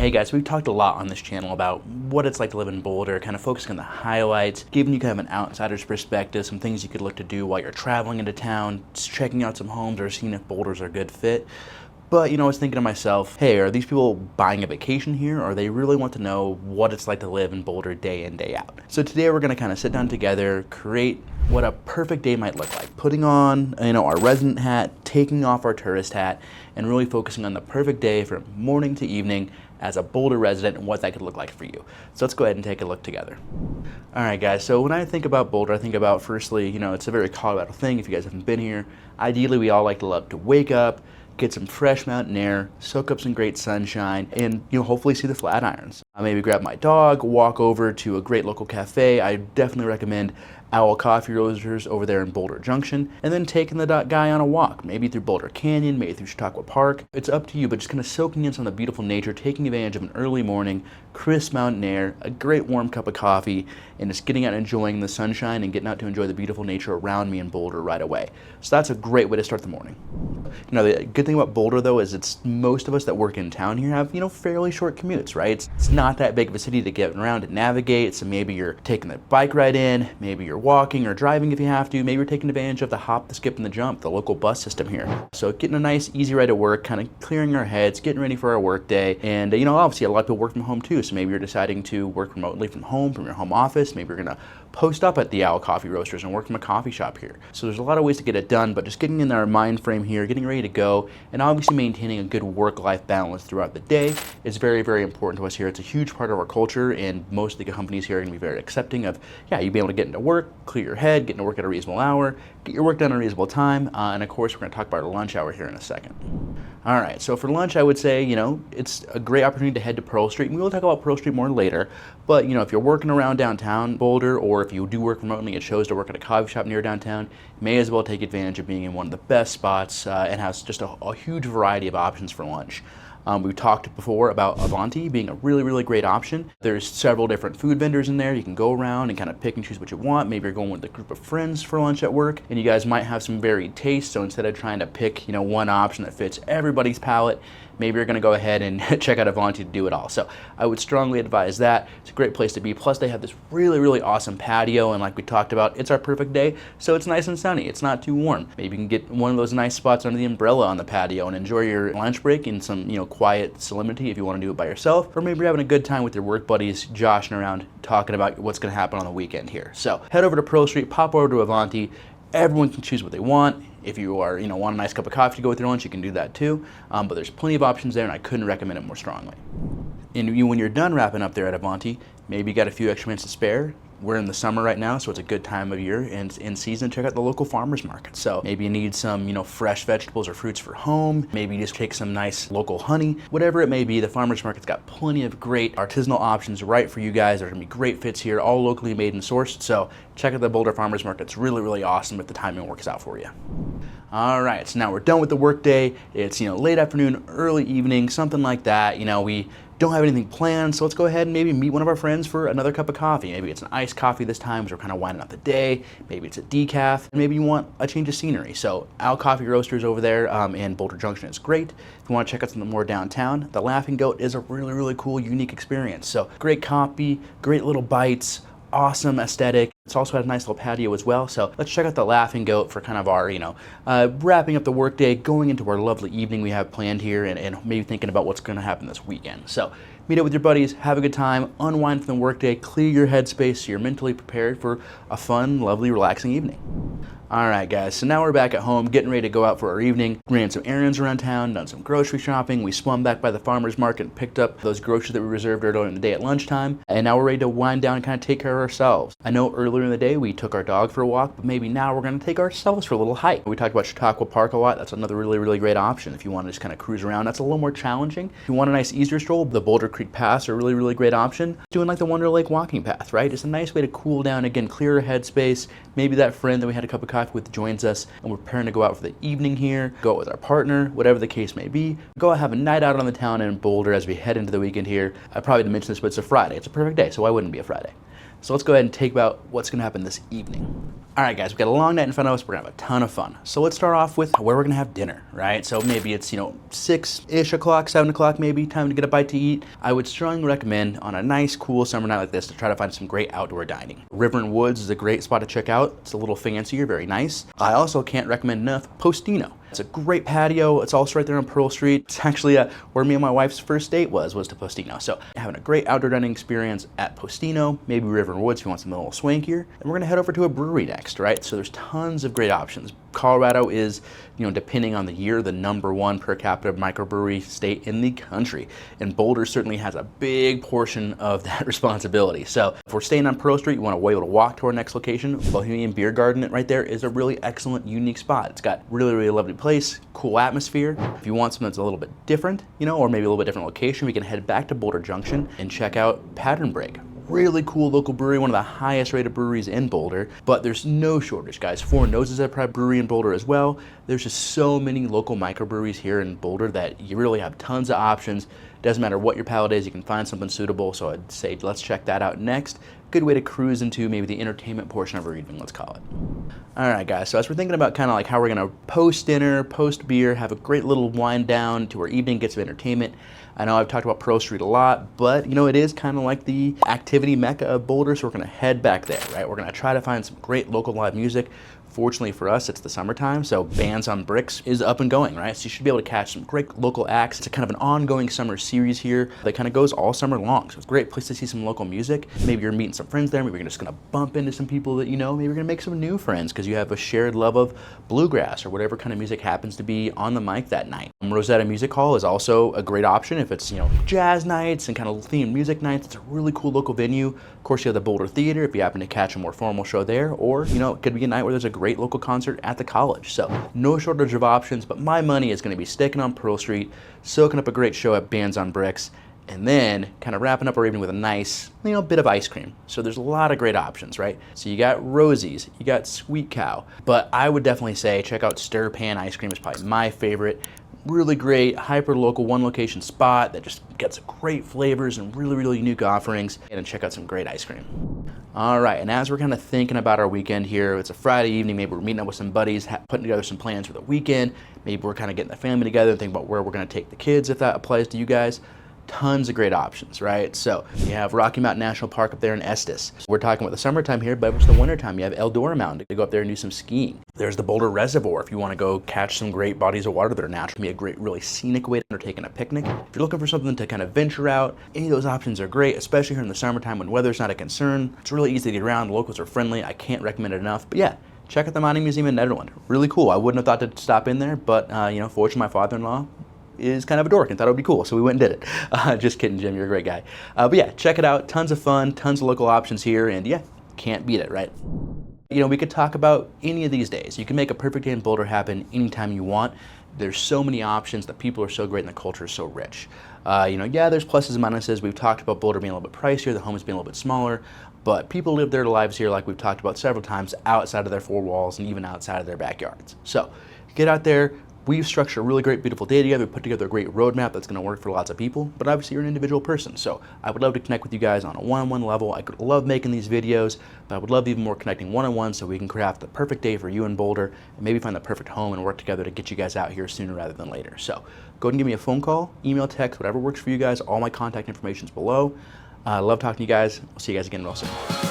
hey guys, we've talked a lot on this channel about what it's like to live in Boulder, kind of focusing on the highlights, giving you kind of an outsider's perspective, some things you could look to do while you're traveling into town, checking out some homes or seeing if Boulder's a good fit. But, I was thinking to myself, hey, are these people buying a vacation here, or they really want to know what it's like to live in Boulder day in, day out? So today we're going to kind of sit down together, create what a perfect day might look like. Putting on, our resident hat, taking off our tourist hat, and really focusing on the perfect day from morning to evening as a Boulder resident and what that could look like for you. So let's go ahead and take a look together. All right, guys, so when I think about Boulder, I think about, firstly, it's a very Colorado thing. If you guys haven't been here, ideally we all like to love to wake up, get some fresh mountain air, soak up some great sunshine, and hopefully see the Flatirons. Maybe grab my dog, walk over to a great local cafe. I definitely recommend Owl Coffee Roasters over there in Boulder Junction, and then taking the guy on a walk, maybe through Boulder Canyon, maybe through Chautauqua Park. It's up to you, but just kind of soaking in some of the beautiful nature, taking advantage of an early morning, crisp mountain air, a great warm cup of coffee, and just getting out and enjoying the sunshine and getting out to enjoy the beautiful nature around me in Boulder right away. So that's a great way to start the morning. The good thing about Boulder, though, is it's most of us that work in town here have, fairly short commutes, right? It's not that big of a city to get around and navigate, so maybe you're taking the bike ride in, maybe you're walking or driving if you have to, maybe you're taking advantage of the hop, the skip, and the jump, the local bus system here. So getting a nice, easy ride to work, kind of clearing our heads, getting ready for our work day, and, obviously a lot of people work from home too, so maybe you're deciding to work remotely from home, from your home office, maybe you're gonna post up at the Owl Coffee Roasters and work from a coffee shop here. So there's a lot of ways to get it done, but just getting in our mind frame here, getting ready to go, and obviously maintaining a good work-life balance throughout the day is very, very important to us here. It's a huge part of our culture, and most of the companies here are gonna be very accepting of, you being able to get into work, clear your head, get into work at a reasonable hour, get your work done at a reasonable time, and of course we're gonna talk about our lunch hour here in a second. All right, so for lunch, I would say, it's a great opportunity to head to Pearl Street, and we will talk about Pearl Street more later, but, if you're working around downtown Boulder, or if you do work remotely, it shows to work at a coffee shop near downtown, you may as well take advantage of being in one of the best spots and has just a huge variety of options for lunch. We've talked before about Avanti being a really, really great option. There's several different food vendors in there. You can go around and kind of pick and choose what you want. Maybe you're going with a group of friends for lunch at work, and you guys might have some varied tastes. So instead of trying to pick, one option that fits everybody's palate, maybe you're gonna go ahead and check out Avanti to do it all. So I would strongly advise that. It's a great place to be. Plus they have this really, really awesome patio, and like we talked about, it's our perfect day, so it's nice and sunny. It's not too warm. Maybe you can get one of those nice spots under the umbrella on the patio and enjoy your lunch break in some, quiet solemnity if you want to do it by yourself, or maybe you're having a good time with your work buddies, joshing around, talking about what's gonna happen on the weekend here. So head over to Pearl Street, pop over to Avanti. Everyone can choose what they want. If you are, want a nice cup of coffee to go with your lunch, you can do that too. But there's plenty of options there, and I couldn't recommend it more strongly. And when you're done wrapping up there at Avanti, maybe you got a few extra minutes to spare. We're in the summer right now, so it's a good time of year and in season to check out the local farmers market. So maybe you need some, fresh vegetables or fruits for home. Maybe you just take some nice local honey. Whatever it may be, the farmers market's got plenty of great artisanal options right for you guys. There's gonna be great fits here, all locally made and sourced. So check out the Boulder Farmers Market. It's really, really awesome if the timing works out for you. All right, so now we're done with the work day. It's, late afternoon, early evening, something like that. We don't have anything planned, so let's go ahead and maybe meet one of our friends for another cup of coffee. Maybe it's an iced coffee this time, so we're kind of winding out the day. Maybe it's a decaf. Maybe you want a change of scenery. So Owl Coffee Roasters over there in Boulder Junction is great. If you want to check out something more downtown, the Laughing Goat is a really, really cool, unique experience. So great coffee, great little bites, awesome aesthetic. It's also had a nice little patio as well. So let's check out the Laughing Goat for kind of our, wrapping up the workday, going into our lovely evening we have planned here, and maybe thinking about what's going to happen this weekend. So meet up with your buddies, have a good time, unwind from the workday, clear your headspace so you're mentally prepared for a fun, lovely, relaxing evening. All right, guys, so now we're back at home, getting ready to go out for our evening. Ran some errands around town, done some grocery shopping. We swung back by the farmer's market and picked up those groceries that we reserved earlier in the day at lunchtime. And now we're ready to wind down and kind of take care of ourselves. I know earlier in the day we took our dog for a walk, but maybe now we're going to take ourselves for a little hike. We talked about Chautauqua Park a lot. That's another really, really great option if you want to just kind of cruise around. That's a little more challenging. If you want a nice easier stroll, the Boulder Creek Paths are a really, really great option. Doing like the Wonder Lake walking path, right? It's a nice way to cool down, again, clear your headspace. Maybe that friend that we had a cup of coffee with joins us, and we're preparing to go out for the evening here, go out with our partner, whatever the case may be. Go out, have a night out on the town in Boulder as we head into the weekend here. I probably didn't mention this, but it's a Friday. It's a perfect day, so why wouldn't it be a Friday? So let's go ahead and take about what's gonna happen this evening. All right, guys, we've got a long night in front of us. We're gonna have a ton of fun. So let's start off with where we're gonna have dinner, right? So maybe it's, 6-ish o'clock, 7 o'clock maybe, time to get a bite to eat. I would strongly recommend on a nice, cool summer night like this to try to find some great outdoor dining. River and Woods is a great spot to check out. It's a little fancier, very nice. I also can't recommend enough Postino. It's a great patio. It's also right there on Pearl Street. It's actually where me and my wife's first date was to Postino. So having a great outdoor dining experience at Postino, maybe River and Woods if you want something a little swankier. And we're gonna head over to a brewery next, right? So there's tons of great options. Colorado is, depending on the year, the #1 per capita microbrewery state in the country. And Boulder certainly has a big portion of that responsibility. So if we're staying on Pearl Street, you want to be able to walk to our next location. Bohemian Beer Garden right there is a really excellent, unique spot. It's got really, really lovely place, cool atmosphere. If you want something that's a little bit different, or maybe a little bit different location, we can head back to Boulder Junction and check out Pattern Break. Really cool local brewery, one of the highest rated breweries in Boulder, but there's no shortage, guys. Four Noses is a private brewery in Boulder as well. There's just so many local microbreweries here in Boulder that you really have tons of options. Doesn't matter what your palate is, you can find something suitable. So I'd say let's check that out next. Good way to cruise into maybe the entertainment portion of our evening, let's call it. All right, guys, so as we're thinking about kind of like how we're gonna post dinner, post beer, have a great little wind down to our evening, get some entertainment. I know I've talked about Pearl Street a lot, but it is kind of like the activity mecca of Boulder, so we're gonna head back there, right? We're gonna try to find some great local live music. Fortunately for us, it's the summertime, so Bands on Bricks is up and going, right? So you should be able to catch some great local acts. It's a kind of an ongoing summer series here that kind of goes all summer long. So it's a great place to see some local music. Maybe you're meeting some friends there. Maybe you're just gonna bump into some people that you know. Maybe you're gonna make some new friends because you have a shared love of bluegrass or whatever kind of music happens to be on the mic that night. Rosetta Music Hall is also a great option if it's, jazz nights and kind of themed music nights. It's a really cool local venue. Of course, you have the Boulder Theater if you happen to catch a more formal show there, or, it could be a night where there's a great local concert at the college. So no shortage of options, but my money is going to be sticking on Pearl Street, soaking up a great show at Bands on Bricks, and then kind of wrapping up our evening with a nice, bit of ice cream. So there's a lot of great options, right? So you got Rosie's, you got Sweet Cow, but I would definitely say check out Stir Pan Ice Cream is probably my favorite. Really great, hyper local, one location spot that just gets great flavors and really, really unique offerings, and check out some great ice cream. All right, and as we're kind of thinking about our weekend here, it's a Friday evening, maybe we're meeting up with some buddies, putting together some plans for the weekend, maybe we're kind of getting the family together and thinking about where we're going to take the kids, if that applies to you guys. Tons of great options, right? So you have Rocky Mountain National Park up there in Estes. We're talking about the summertime here, but it's the wintertime. You have Eldora Mountain to go up there and do some skiing. There's the Boulder Reservoir if you want to go catch some great bodies of water that are natural. It can be a great, really scenic way to undertaking a picnic. If you're looking for something to kind of venture out, any of those options are great, especially here in the summertime when weather's not a concern. It's really easy to get around. The locals are friendly. I can't recommend it enough. But yeah, check out the Mining Museum in Nederland. Really cool. I wouldn't have thought to stop in there, but fortunately my father-in-law is kind of a dork and thought it would be cool, so we went and did it. Just kidding, Jim, you're a great guy. But yeah, check it out. Tons of fun, tons of local options here, and yeah, can't beat it, right? We could talk about any of these days. You can make a perfect day in Boulder happen anytime you want. There's so many options, the people are so great, and the culture is so rich. Yeah, there's pluses and minuses. We've talked about Boulder being a little bit pricier, the homes being a little bit smaller, but people live their lives here, like we've talked about several times, outside of their four walls and even outside of their backyards. So get out there. We've structured a really great, beautiful day together. We put together a great roadmap that's going to work for lots of people, but obviously you're an individual person. So I would love to connect with you guys on a one-on-one level. I could love making these videos, but I would love even more connecting one-on-one so we can craft the perfect day for you in Boulder and maybe find the perfect home and work together to get you guys out here sooner rather than later. So go ahead and give me a phone call, email, text, whatever works for you guys. All my contact information is below. I love talking to you guys. We'll see you guys again real soon.